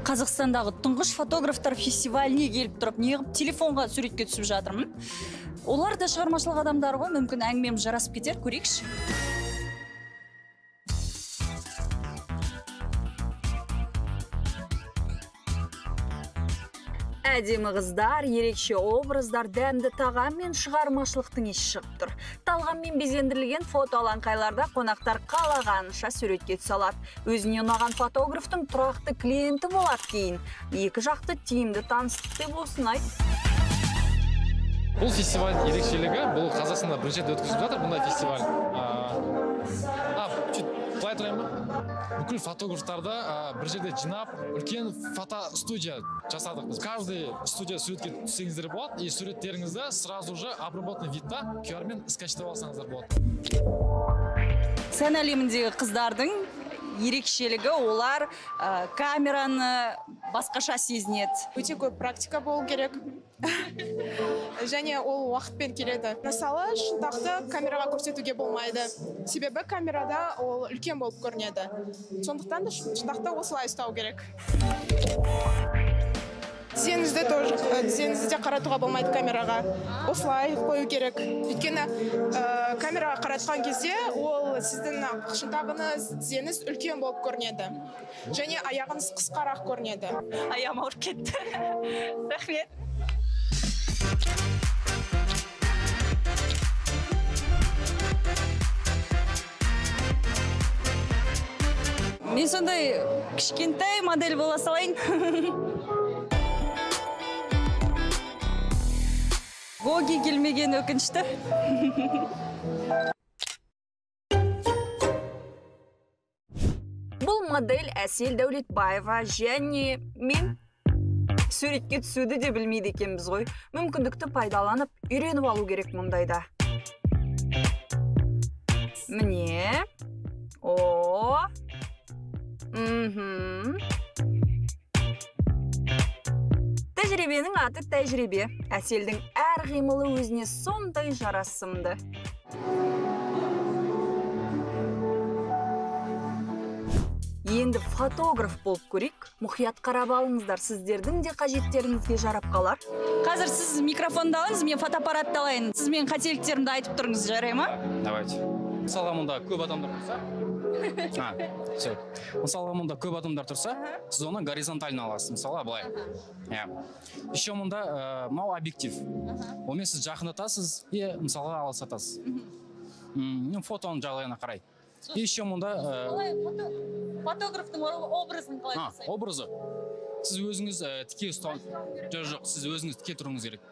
Қазақстандағы тұңғыш фотографтар фестиваліне келіп тұрып, неғып телефонға суретке түсіп жатырмын. Олар да шығармашылық адамдары ғой, мүмкін әңгімем жарасып кетер, көрейікші. Әдемі қыздар, ерекше образдар, дәмді тағам мен шығармашылықтың есі шығып тұр. Талғаммен безендірілген фото алаңқайларда қонақтар қалағанша суретке түсе алады. Өзіне ұнаған фотографтың тұрақты клиенті болады кейін. Екі жақты тиімді таныстық деп осыны айт. Бұл фестиваль ерекшелігі, бұл Қазақстанда бірінші рет өткізіп жатыр бұндай фестиваль. Былай тұрайын ба? Бүкіл фотографтарды бір жерде жинап, үлкен фотостудия жасадық біз. Каждый студия суретке түссеңіздер болады, и суреттеріңізді сразу же обработанный видта QR-мен скачтап алсаңыздар болады. Сән әлеміндегі қыздардың ерекшелігі олар камераны басқаша сезінеді. Өте көп практика болу керек. Және ол уақытпен келеді. Мысалы, шынтақты камераға көрсетуге болмайды. Себебі камерада ол үлкен болып көрінеді. Сондықтан да шынтақты осылай ұстау керек. Тізеңізді де қаратуға болмайды камераға. Осылай қою керек. Өйткені камераға қаратқан кезде ол сіздің шынтағыңыз, тізеңіз үлкен болып көрінеді. Және аяғыңыз қысқарақ көрінеді. Аяғым ауырып кетті. Рахмет. Мен сондай кішкентай модель бола салайын. Гоги келмеген өкінішті. Бұл модель Әсел Дәулетбаева және мен суретке түсуді де білмейді екенбіз ғой. Мүмкіндікті пайдаланып, үйреніп алу керек мұндайда. Міне. Тәжірибенің аты тәжірибе. Әселдің әр қимылы өзіне сондай жарасымды. Енді фотограф болып көрейік. Мұқият қарап алыңыздар, сіздердің де қажеттеріңізге жарап қалар. Қазір сіз микрофонды алыңыз, мен фотоаппаратты алайын. Сіз мен қателіктерімді айтып тұрыңыз, жарай ма? Давайте. Мысалға мұнда көп адамдар тұрса. Мысалға мұнда көп адамдар тұрса, сіз оны горизонтально аласыз. Мысалға былай. Еще мұнда мау объектив. Онымен сіз жақындатасыз, мысалға алысатасыз. Фотоның жағдайына қарай. Еще мұнда фотографтың образын қалай жасайды? Образы. Сіз өзіңіз тіке ұстау. Жоқ, сіз өзіңіз тіке тұруыңыз керек.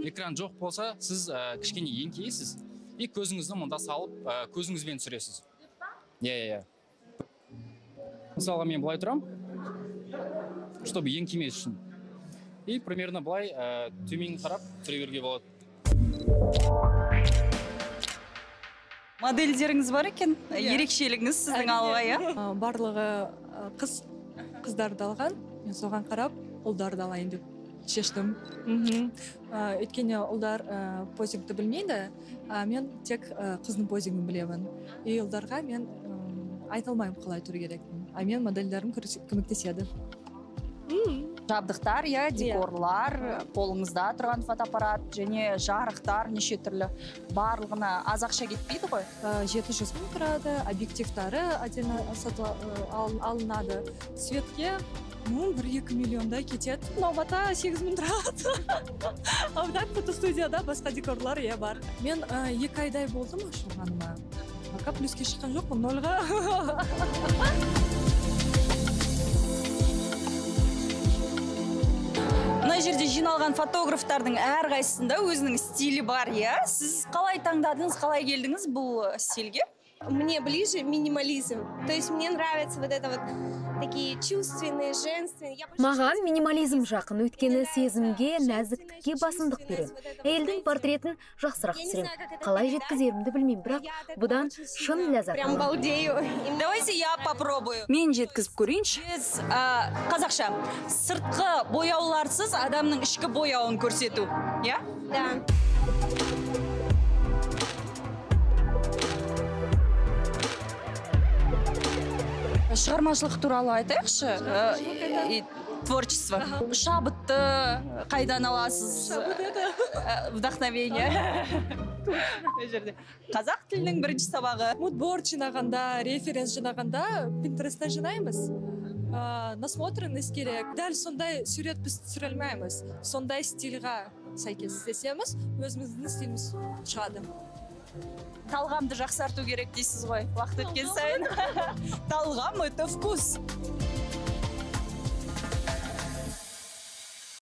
Экран жоқ болса, сіз кішкене еңкейсіз. И көзіңізді мұнда салып, көзіңізбен түсіресіз. Мысалға мен былай тұрам, чтобы еңкеймес үшін. И примерно былай төмен қарап түре беруге болады. Модельдеріңіз бар екен? Ерекшелігіңіз сіздің алға, Барлығы қыздарды алған, мен соған қарап, ұлдарды алайын деп шештім. Өйткені ұлдар позингті білмейді, мен тек қыздың позингін білемін. И ұлдарға мен айта алмаймын қалай тұру керекпін. Мен модельдерім көмектеседі. Жабдықтар, декорлар, қолыңызда тұрған фотоаппарат және жарықтар неше түрлі барлығына аз ақша кетпейді ғой? 700 мың тұрады, объективтары отдельно алынады. Светке 1-2 миллиондай кетеді. Нобата 8 мың тұрады. Аудан фотостудияда басқа декорлар бар. Мен 2 айдай болдым ашылғаныма. Пока плюске шыққан жоқпын, 0-ға. Мына жерде жиналған фотографтардың әрқайсысында өзінің стилі бар, Сіз қалай таңдадыңыз, қалай келдіңіз бұл стильге? Мне ближе минимализм. То есть мне нравятся вот это вот такие чувственные, женственные. Маған минимализм жақын, өйткені сезімге, нәзіктікке басымдық берем. Әйелдің портретін жақсырақ түсірем. Қалай жеткізерімді білмеймін, бірақ бұдан шын ләззат. Прям балдею. Давайте я попробую. Мен жеткізіп көрейінші. Қазақша, сыртқы бояуларсыз адамның ішкі бояуын көрсету, Да. Шығармашылық туралы айтайықшы. Творчество. Шабытты қайдан аласыз? Вдохновение. Қазақ тілінің бірінші сабағы. Мудборд жинағанда, референс жинағанда Pinterest'тен жинаймыз. Насмотренность керек. Дәл сондай сурет біз түсіре алмаймыз. Сондай стильға сәйкес істесеміз, өзіміздің стиліміз шығады. Талғамды жақсарту керек дейсіз ғой, уақыт өткен сайын. Талғам это вкус.